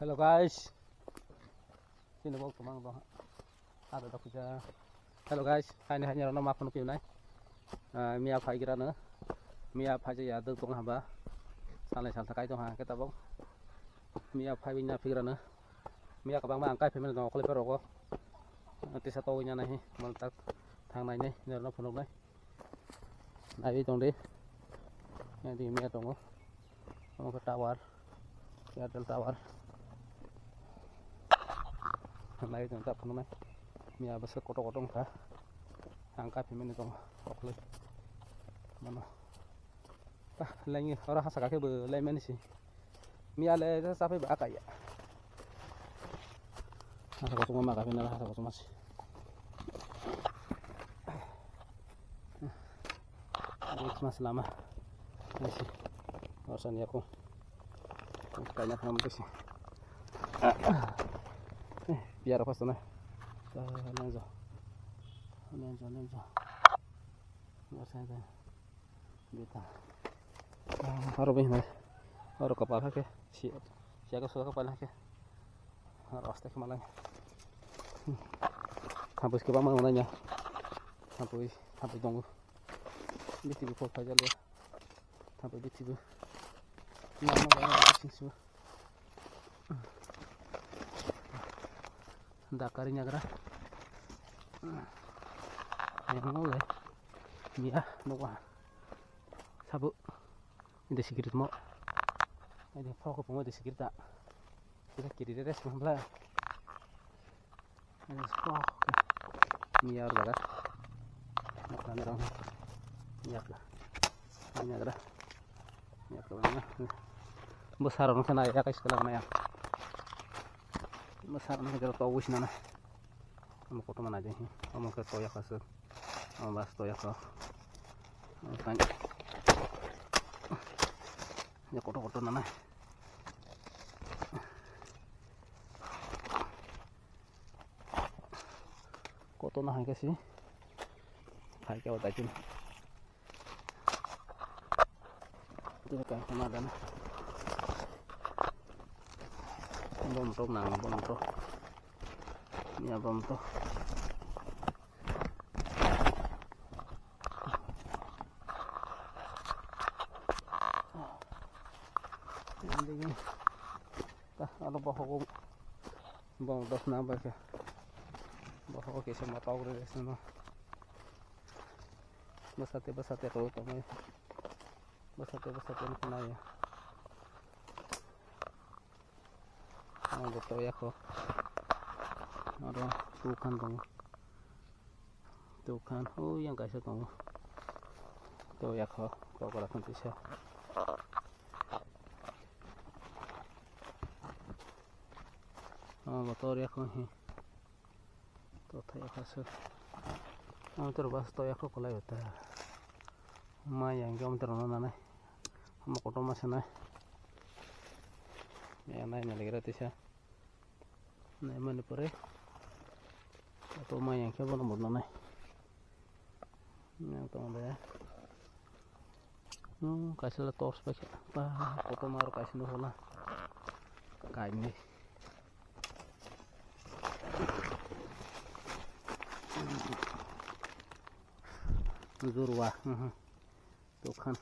Hello guys, xin được các bạn vào ada tak bisa. Hello guys, ini hanya nama apa nupi nai, Mia phai kira nữa, Mia phai je ya được tung haba, sang sal sakai tung ha kita bong, Mia phai bina kira nữa, Mia các bạn mang cái phim nó có lấy phải rồi nanti satu nya này, mantap thang này này, giờ nó phun đấy, này đi trong đi, này thì Mia trong có cái tower, Airtel tower. Này chúng ta phun này, Mia besar kotor-kotor kah, angkat pemain itu okle, mana, lagi orang hasa kakek berlemen sih, Mia le sampai bakal ya, hasa kosong mama kakek nela hasa kosong masih, masih lama, masih, urusan ya aku, kayaknya kamu sih. Biar apa sana? Lenzo. Nggak saya beta. Harus begini. Harus kepala ke. Siapa suka kepala ke? Harus tek malang. Habis ke mana nanya? Habis tunggu. Biti bu foto aja lihat. Habis biti bu. Nama banyak sih. Dakarinya kira yang mulai Mia nuwa sabu ini sikit mau ini pokok pengen sikit tak kita kiri res mambla ini spok Mia udah kan nak orang Mia lah ini kira Mia kemana besar orang sana ya guys kalau mana ya besar nih kalau tahu sih nana, kamu foto mana aja nih, kamu ke toya kasut, kamu bahas toya kau, kan, ya foto nana, foto nah yang kasih, hai kau tajin, itu kan sama ada nah. Bom to ya bom to ini ada bahawa bom to nambah ke bahawa ke sama tahu dari sana basate kalau kamu basate ini kena ya. Betul ya kok ada tukan oh yang kasih kamu tuh ya kok kalau nanti saya betul ya kok nih tuh ya kasih terus tuh ya kok kalau itu yang kamu terus nih kamu kotor masih nih ya naik lagi gratis ya. Nah, mana pore? Atau yang siapa nomor mana? Yang tahu deh. Kasih lah tors pakai. Foto maru kasih dulu lah. Kain nih. Zurwa. Tuh kan.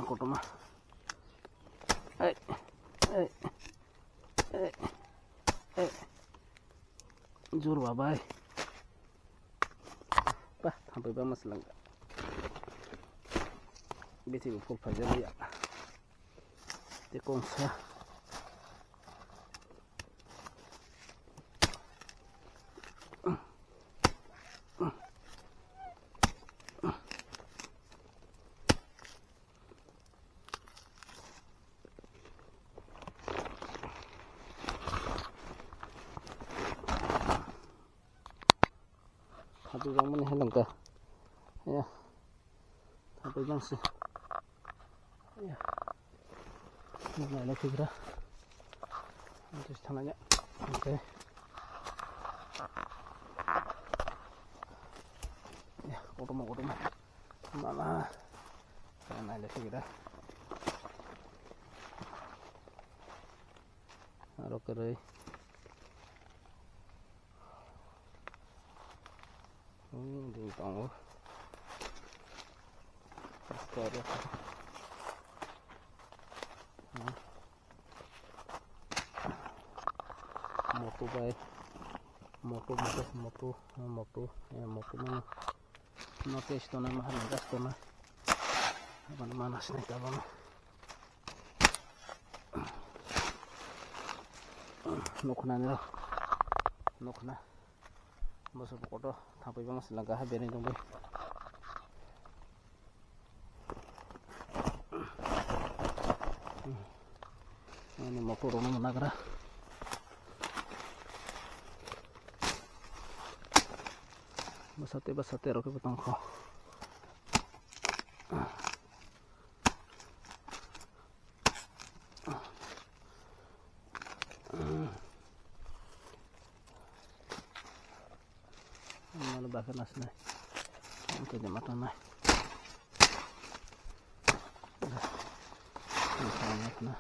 Foto mah. Jur babai sampai bamas lang biti full fajar ya tekong sa satu yang mana hilang kah ya satu yang sih ya ini lagi kira terus tangannya oke ya kotor mana lagi kira aro kerai ding tong ada moto bay moto mana notice to na mahal gas to na mana sini tabang nokna basa pokoto thapai bang selangkah beri dong ini motor orang nagra basate roke betong ko mana bahkan asna untuk jembatan nah misalnya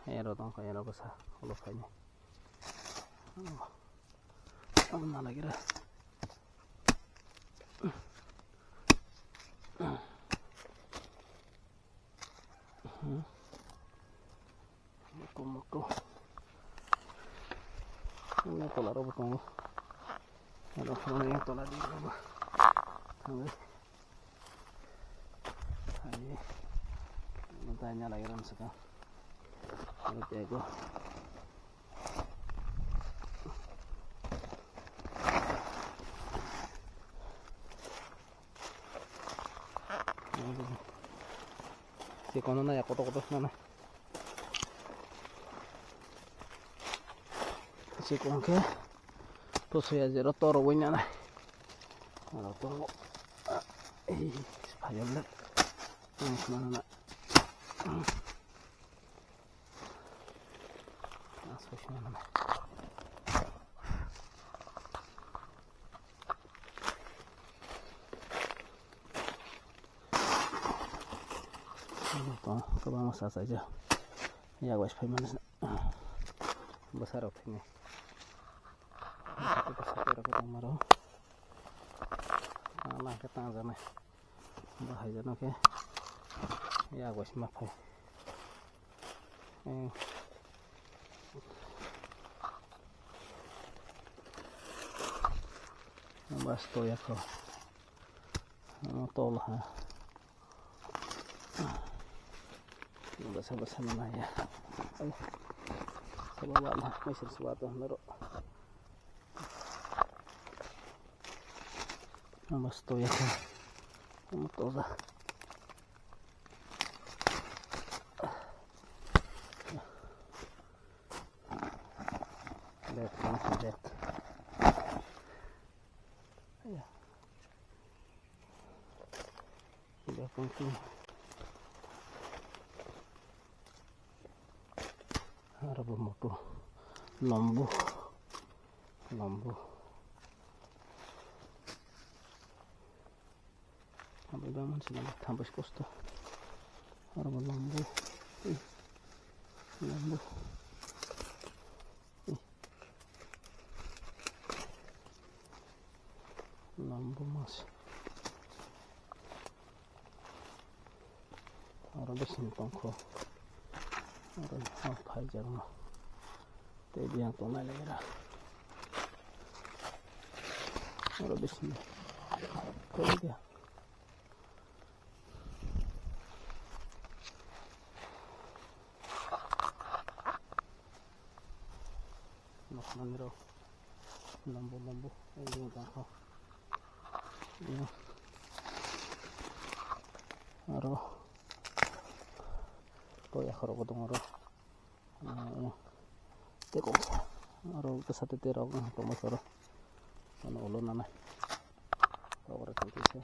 aero dong kayak apa sah kalau kayaknya mana lagi dah moto ini tola robot tunggu ada orang yang tola di robot ini tanya lagi kan sekarang kalau jago si kono na ya koto-koto na si kono ke to saya zero toro winya na kalau tunggu supaya benar ini mana na masuk mana na ke bawah saja ya guys pemain besar oke ini satu persatu aku tamaro nah kita sana bahaya oke ya guys maaf nambah sto ya kok tol ha basa-basa naman ya ay sa baba na may sesuatu naro nambas to ya to za let ya sudah penting ada motor lambu sampai bangun sih sampai kosto ada lambu lambu mas ada besin tongko ada apa aja mah tadi yang tonal era ada besin kalau dia nak mandro lambu ini tongko ya ada ya kalau potong aro teko aro kesatu tero to masoro ana ulun ana ora kentise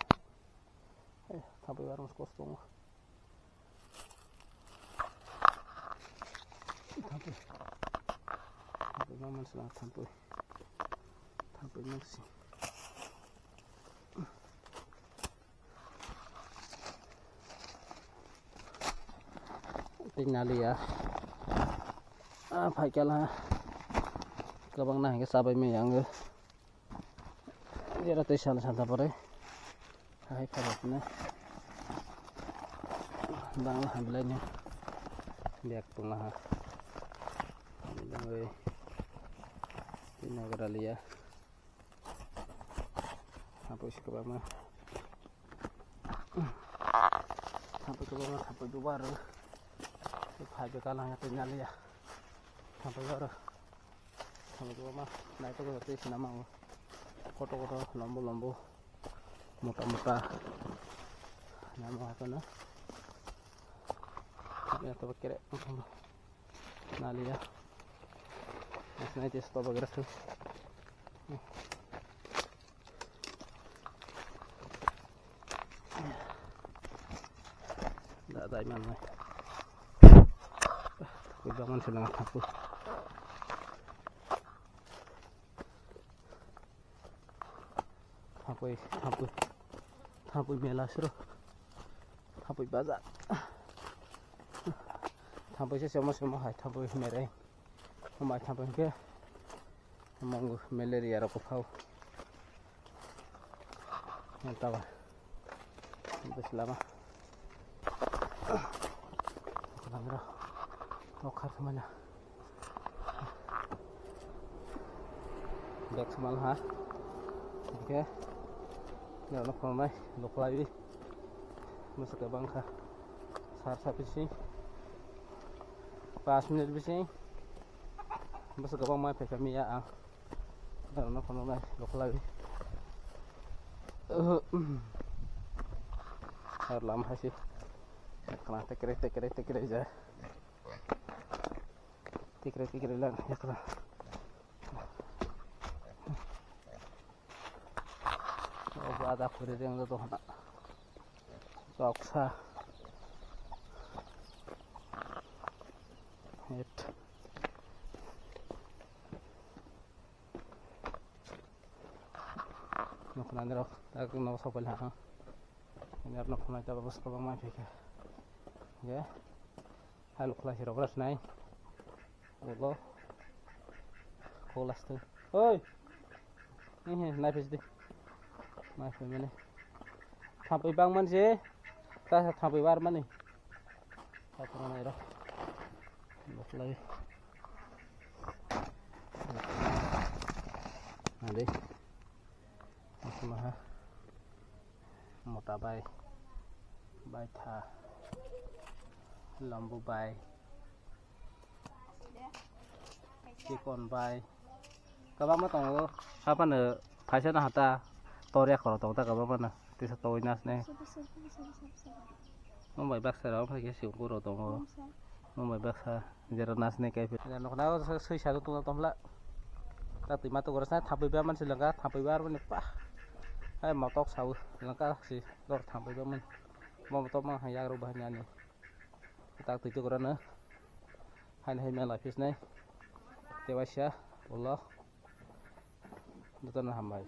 tapi warung kosong tapi maman selang tapi masih tinggal ya phải cái là các bạn này cái sao bây mình ăn giờ là tới sáng sáng tập đấy hay phải được nữa đang là hành lên nha đẹp cũng là người ini kita lihat apa sih kebama sampai ke bawah sampai ke luar itu kalah yang tinggal ya sampai ke bawah naik ke atas nama kotor-kotor lambu-lambu muka-muka nama apa nah ini atau pakai nali ya masih nanti stop bergerak tuh nggak ada iman nih bangun sedang aku Thapui mela siro Thapui bazar Thapui se semua hai Thapui mere Thapui Thapui ke mong malaria ro ko phau tawa beslama kamera lokar semuanya dek semal ha oke ya nó còn đây lục lại đi mình sẽ băng kha sar sapi sih 5 menit bising mình sẽ băng mai phải kami ya ya nó còn đây lục lại đi harus lama sih karena tekere aja tekere lang ya kena ada kurir yang itu nak soksa it nak nanti rok tak nak sopel ha ini nak nak coba bos kau mai fikir ya halu kelas robras naik Allah kelas tu oi ini naik pasti mai phải bên này thăm bị băng man gì ta thăm bị bar man này thăm cái này đó một lấy đi mà ha một ta bay thả lambu bay chỉ còn bay các bác mới tổng apa nữa phải sẽ là ta Toria kalau tahu tak apa mana di satu inas nih mau baik baksa dong pakai si ukur atau mau baik baksa jaran nas nih kayak gitu dan kenal sih satu tuh tomla tak terima tuh karena tapi baman sih lengkap tapi baru nih pah mau tok saus lengkap sih lor tapi baman mau tok mah yang rubahnya nih kita tuju karena hanya lapis nih dewasa Allah itu nah hambai